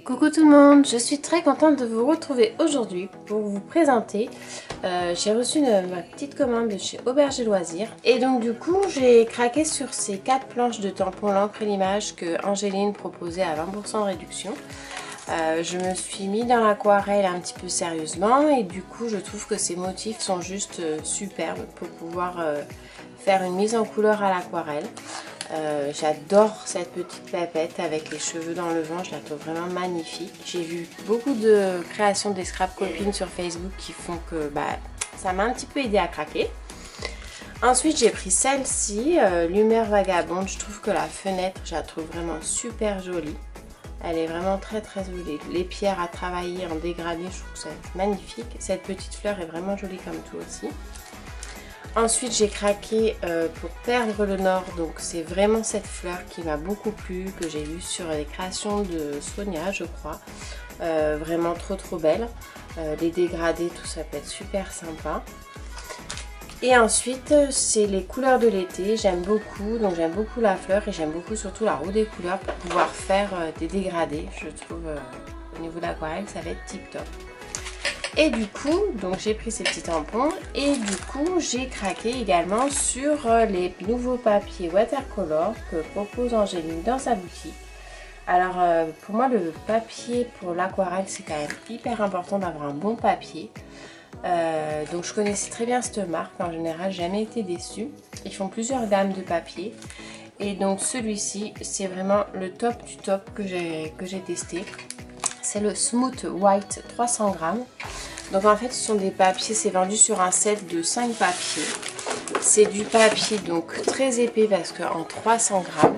Coucou tout le monde, je suis très contente de vous retrouver aujourd'hui pour vous présenter. J'ai reçu ma petite commande de chez Auberge et Loisirs et donc du coup j'ai craqué sur ces 4 planches de tampons l'encre et l'image que Angéline proposait à 20% de réduction. Je me suis mis dans l'aquarelle un petit peu sérieusement et du coup je trouve que ces motifs sont juste superbes pour pouvoir faire une mise en couleur à l'aquarelle. J'adore cette petite pépette avec les cheveux dans le vent, je la trouve vraiment magnifique. J'ai vu beaucoup de créations des scrap copines sur Facebook qui font que ça m'a un petit peu aidé à craquer. Ensuite j'ai pris celle-ci, Lumière Vagabonde. Je trouve que la fenêtre, je la trouve vraiment super jolie. Elle est vraiment très jolie. Les pierres à travailler en dégradé, je trouve que c'est magnifique. Cette petite fleur est vraiment jolie comme tout aussi. Ensuite j'ai craqué pour Perdre le Nord, donc c'est vraiment cette fleur qui m'a beaucoup plu, que j'ai vue sur les créations de Sonia je crois. Vraiment trop belle. Les dégradés, tout ça peut être super sympa. Et ensuite c'est les couleurs de l'été, j'aime beaucoup, donc j'aime beaucoup la fleur et j'aime beaucoup surtout la roue des couleurs pour pouvoir faire des dégradés. Je trouve au niveau de l'aquarelle ça va être tip top. Et du coup, donc j'ai pris ces petits tampons et du coup j'ai craqué également sur les nouveaux papiers watercolor que propose Angéline dans sa boutique. Alors pour moi le papier pour l'aquarelle c'est quand même hyper important d'avoir un bon papier. Donc je connaissais très bien cette marque, en général j'ai jamais été déçue. Ils font plusieurs gammes de papier et donc celui-ci c'est vraiment le top du top que j'ai testé. C'est le Smooth White 300 grammes. Donc en fait ce sont des papiers, c'est vendu sur un set de 5 papiers. C'est du papier donc très épais parce qu'en 300 grammes,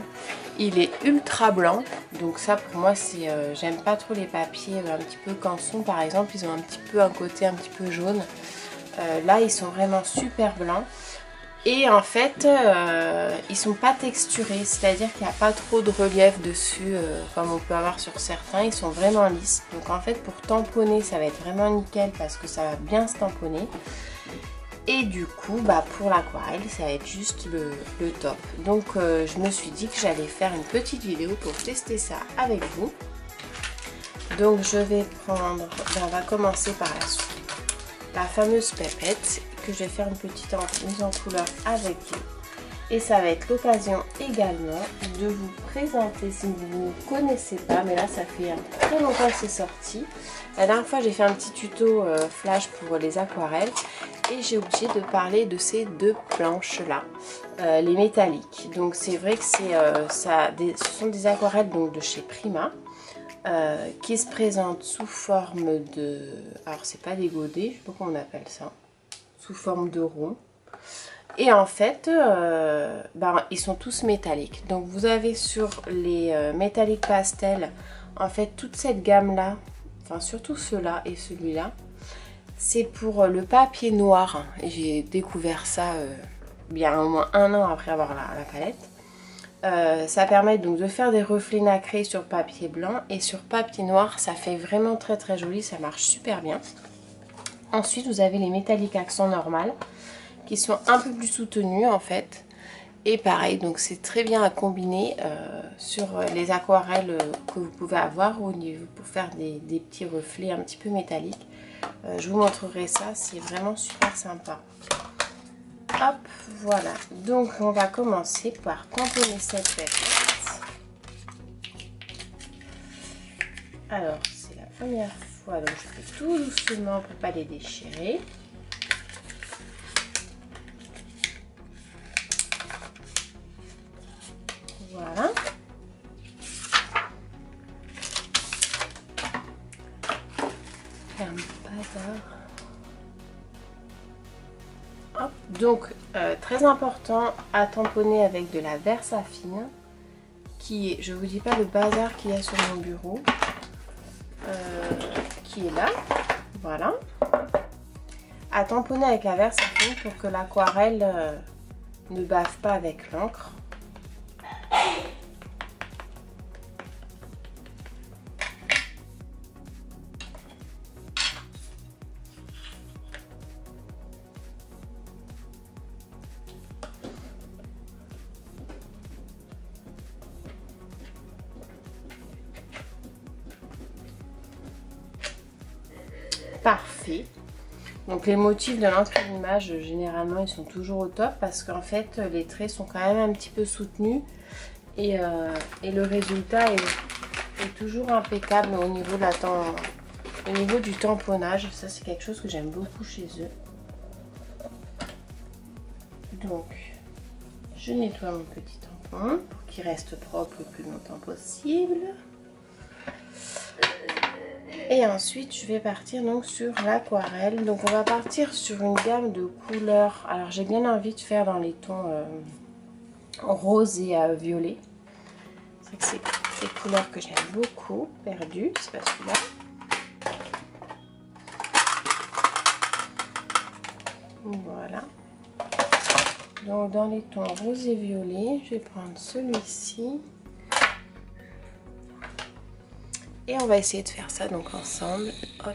il est ultra blanc. Donc ça pour moi c'est, j'aime pas trop les papiers un petit peu canson par exemple, ils ont un petit peu un côté un petit peu jaune. Là ils sont vraiment super blancs. Et en fait, ils sont pas texturés, c'est-à-dire qu'il n'y a pas trop de relief dessus comme on peut avoir sur certains, ils sont vraiment lisses. Donc en fait pour tamponner ça va être vraiment nickel parce que ça va bien se tamponner. Et du coup pour l'aquarelle ça va être juste le top. Donc je me suis dit que j'allais faire une petite vidéo pour tester ça avec vous. Donc je vais prendre, on va commencer par la fameuse pépette. Que je vais faire une petite mise en couleur avec vous et ça va être l'occasion également de vous présenter si vous ne connaissez pas, mais là ça fait très longtemps que c'est sorti. La dernière fois j'ai fait un petit tuto flash pour les aquarelles et j'ai oublié de parler de ces deux planches là, les métalliques. Donc c'est vrai que ce sont des aquarelles donc de chez Prima. Qui se présentent sous forme de, alors c'est pas des godets, je sais pas comment on appelle ça, sous forme de rond. Et en fait ils sont tous métalliques. Donc vous avez sur les métalliques pastel en fait toute cette gamme là, enfin surtout ceux-là et celui-là, c'est pour le papier noir. J'ai découvert ça bien au moins 1 an après avoir la palette. Ça permet donc de faire des reflets nacrés sur papier blanc et sur papier noir, ça fait vraiment très joli, ça marche super bien. Ensuite vous avez les métalliques accent normal qui sont un peu plus soutenus en fait. Et pareil, donc c'est très bien à combiner sur les aquarelles que vous pouvez avoir au niveau pour faire des petits reflets un petit peu métalliques. Je vous montrerai ça, c'est vraiment super sympa. Hop, voilà. Donc on va commencer par tamponner cette pépette. Alors c'est la première fois, donc je fais tout doucement pour pas les déchirer. Voilà. Faire un bazar. Hop. Donc très important à tamponner avec de la Versafine, qui est, je vous dis pas le bazar qu'il y a sur mon bureau, qui est là, voilà. À tamponner avec la Versafine pour que l'aquarelle ne bave pas avec l'encre. parfait. Donc les motifs de l'entrée d'image, généralement, ils sont toujours au top parce qu'en fait, les traits sont quand même un petit peu soutenus et le résultat est toujours impeccable au niveau au niveau du tamponnage. Ça, c'est quelque chose que j'aime beaucoup chez eux. Donc, je nettoie mon petit tampon pour qu'il reste propre le plus longtemps possible. Et ensuite, je vais partir donc sur l'aquarelle. Donc, on va partir sur une gamme de couleurs. Alors, j'ai bien envie de faire dans les tons rose et violet. C'est que c'est des couleurs que j'aime beaucoup. Perdu, c'est pas celui-là. Voilà. Donc, dans les tons rose et violet, je vais prendre celui-ci. Et on va essayer de faire ça donc ensemble. Hop.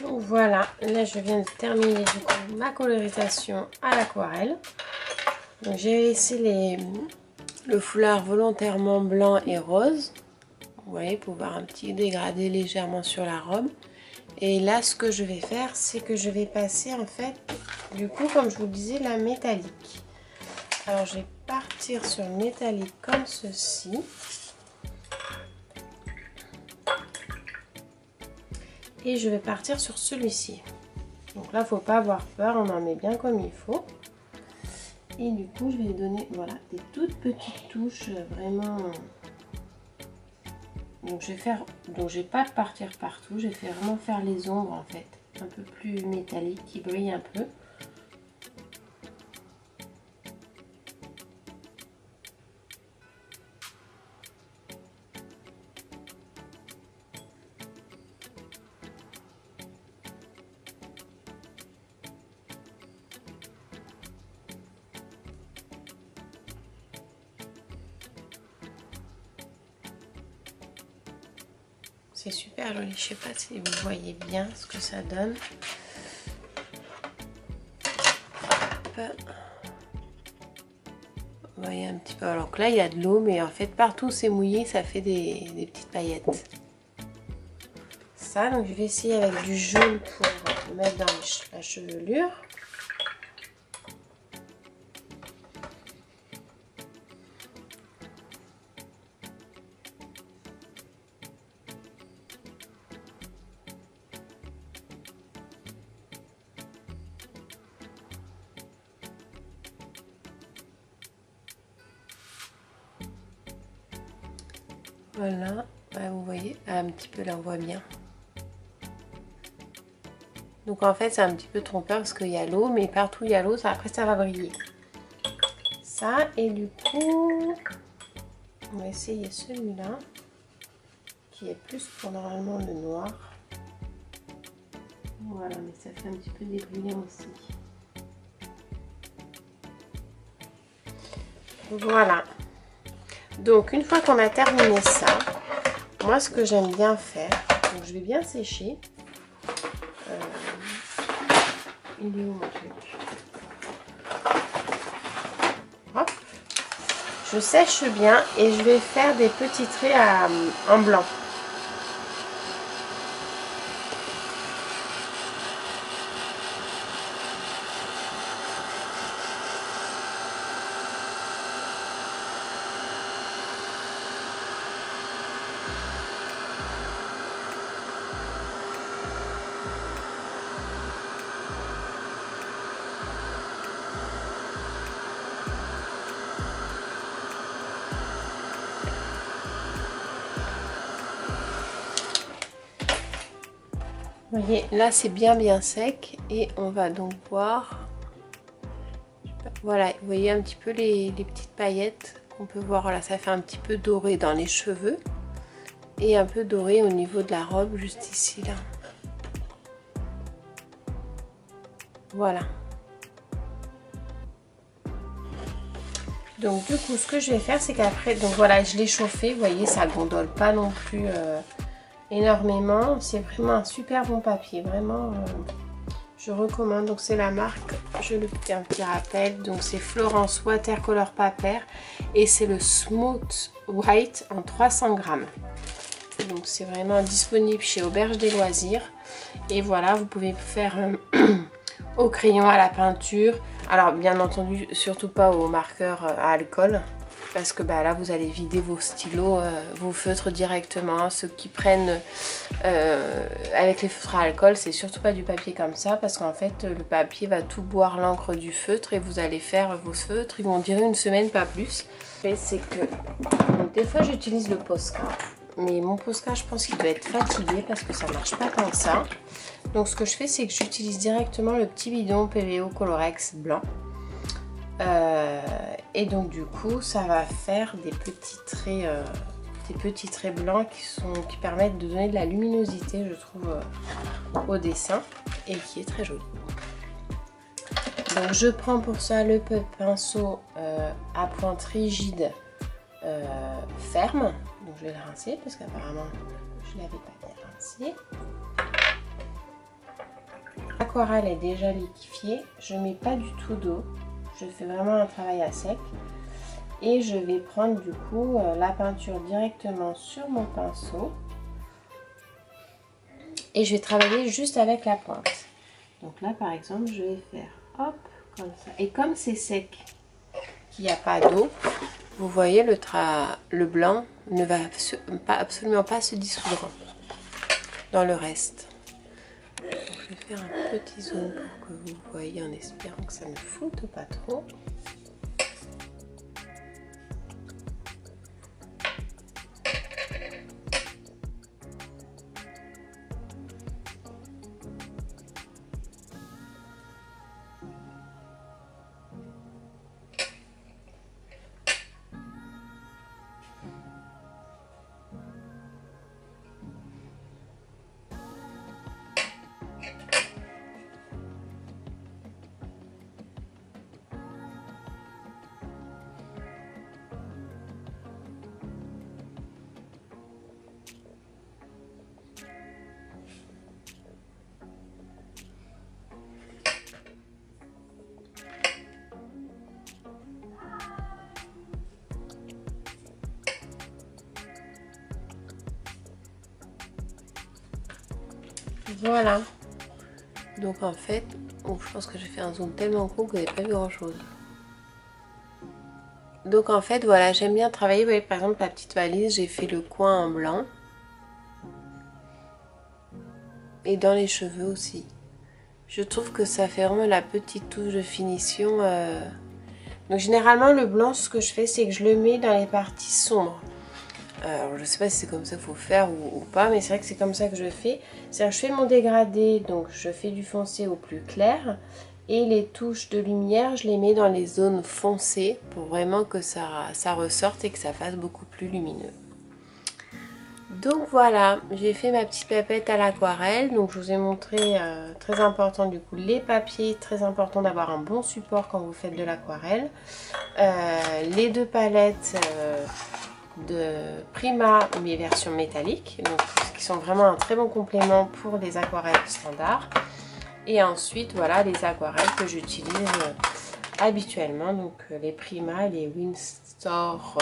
Donc voilà, là je viens de terminer du coup ma colorisation à l'aquarelle. Donc j'ai laissé le foulard volontairement blanc et rose. Vous voyez, pour voir un petit dégradé légèrement sur la robe. Et là ce que je vais faire, c'est que je vais passer en fait, du coup comme je vous le disais, la métallique. Alors je vais partir sur le métallique comme ceci. Et je vais partir sur celui-ci. Donc là, faut pas avoir peur, on en met bien comme il faut. Et du coup, je vais donner voilà, des toutes petites touches vraiment. Donc je vais pas partir partout, je vais vraiment faire les ombres en fait, un peu plus métalliques qui brillent un peu. C'est super joli, je sais pas si vous voyez bien ce que ça donne. Hop. Vous voyez un petit peu, alors que là il y a de l'eau, mais en fait partout c'est mouillé, ça fait des petites paillettes. Ça, donc je vais essayer avec du jaune pour mettre dans la chevelure. Voilà, ouais, vous voyez, un petit peu là on voit bien. Donc en fait c'est un petit peu trompeur parce qu'il y a l'eau, mais partout il y a l'eau, après ça va briller. Ça, et du coup on va essayer celui-là qui est plus pour normalement le noir. Voilà, mais ça fait un petit peu des brillants aussi. Voilà. Donc une fois qu'on a terminé ça, moi ce que j'aime bien faire, donc je vais bien sécher. Il est où mon truc? Hop. Je sèche bien et je vais faire des petits traits en blanc. Vous voyez, là c'est bien sec et on va donc voir, voilà, vous voyez un petit peu les petites paillettes qu'on peut voir, là ça fait un petit peu doré dans les cheveux et un peu doré au niveau de la robe juste ici là. Voilà. Donc du coup ce que je vais faire c'est qu'après, donc voilà, je l'ai chauffé, vous voyez ça gondole pas non plus énormément, c'est vraiment un super bon papier, vraiment je recommande. Donc c'est la marque, je le fais un petit rappel, donc c'est Florence Watercolor Paper et c'est le Smooth White en 300 grammes. Donc c'est vraiment disponible chez Auberge des Loisirs et voilà, vous pouvez faire au crayon, à la peinture, alors bien entendu surtout pas au marqueur à alcool, parce que bah, là vous allez vider vos stylos, vos feutres directement. Ceux qui prennent avec les feutres à alcool, c'est surtout pas du papier comme ça, parce qu'en fait le papier va tout boire l'encre du feutre et vous allez faire vos feutres, ils vont durer une semaine, pas plus. C'est que donc, des fois j'utilise le Posca, mais mon Posca je pense qu'il doit être fatigué parce que ça marche pas tant que ça. Donc ce que je fais c'est que j'utilise directement le petit bidon PVO Colorex blanc. Et donc du coup ça va faire des petits traits blancs qui permettent de donner de la luminosité, je trouve, au dessin, et qui est très joli. Donc je prends pour ça le pinceau à pointe rigide ferme, donc je vais le rincer parce qu'apparemment je ne l'avais pas bien rincé. L'aquarelle est déjà liquéfiée, je mets pas du tout d'eau. Je fais vraiment un travail à sec et je vais prendre du coup la peinture directement sur mon pinceau et je vais travailler juste avec la pointe. Donc là par exemple je vais faire hop comme ça, et comme c'est sec, qu'il n'y a pas d'eau, vous voyez le blanc ne va absolument pas se dissoudre dans le reste. Donc, je vais faire un petit zoom pour que vous voyez en espérant que ça ne floute pas trop. Voilà. Donc en fait, je pense que j'ai fait un zoom tellement gros que vous n'avez pas vu grand chose. Donc en fait, voilà, j'aime bien travailler. Vous voyez, par exemple, la petite valise, j'ai fait le coin en blanc. Et dans les cheveux aussi. Je trouve que ça fait vraiment la petite touche de finition. Donc généralement, le blanc, ce que je fais, c'est que je le mets dans les parties sombres. Alors je sais pas si c'est comme ça qu'il faut faire ou pas, mais c'est vrai que c'est comme ça que je fais. C'est-à-dire je fais mon dégradé, donc je fais du foncé au plus clair. Et les touches de lumière, je les mets dans les zones foncées pour vraiment que ça ressorte et que ça fasse beaucoup plus lumineux. Donc voilà, j'ai fait ma petite papette à l'aquarelle. Donc je vous ai montré, très important du coup, les papiers. Très important d'avoir un bon support quand vous faites de l'aquarelle. Les deux palettes de Prima, mais version métallique. Donc qui sont vraiment un très bon complément pour les aquarelles standards. Et ensuite voilà les aquarelles que j'utilise habituellement. Donc les Prima, les Winsor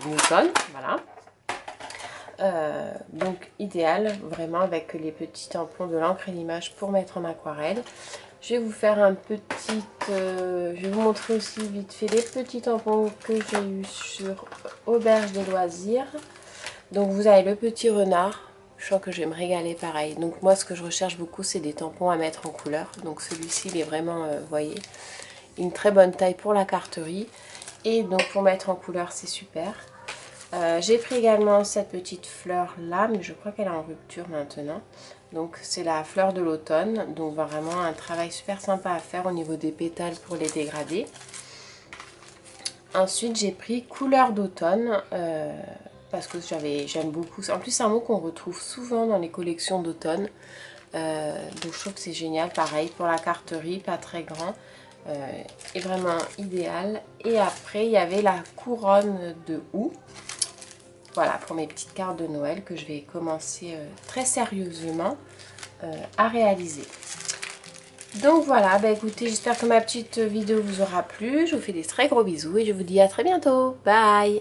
Newton, voilà. Donc idéal vraiment avec les petits tampons de l'encre et l'image pour mettre en aquarelle. Je vais vous faire un petit, je vais vous montrer aussi vite fait les petits tampons que j'ai eu sur Auberge de Loisirs. Donc vous avez le petit renard, je sens que je vais me régaler pareil. Donc moi ce que je recherche beaucoup c'est des tampons à mettre en couleur. Donc celui-ci il est vraiment, vous voyez, une très bonne taille pour la carterie. Et donc pour mettre en couleur c'est super. J'ai pris également cette petite fleur là, mais je crois qu'elle est en rupture maintenant. Donc c'est la fleur de l'automne, donc vraiment un travail super sympa à faire au niveau des pétales pour les dégrader. Ensuite j'ai pris couleur d'automne, parce que j'aime beaucoup. En plus c'est un mot qu'on retrouve souvent dans les collections d'automne. Donc je trouve que c'est génial, pareil pour la carterie, pas très grand. Est vraiment idéal. Et après il y avait la couronne de houx. Voilà, pour mes petites cartes de Noël que je vais commencer très sérieusement à réaliser. Donc voilà, bah écoutez, j'espère que ma petite vidéo vous aura plu. Je vous fais des très gros bisous et je vous dis à très bientôt. Bye!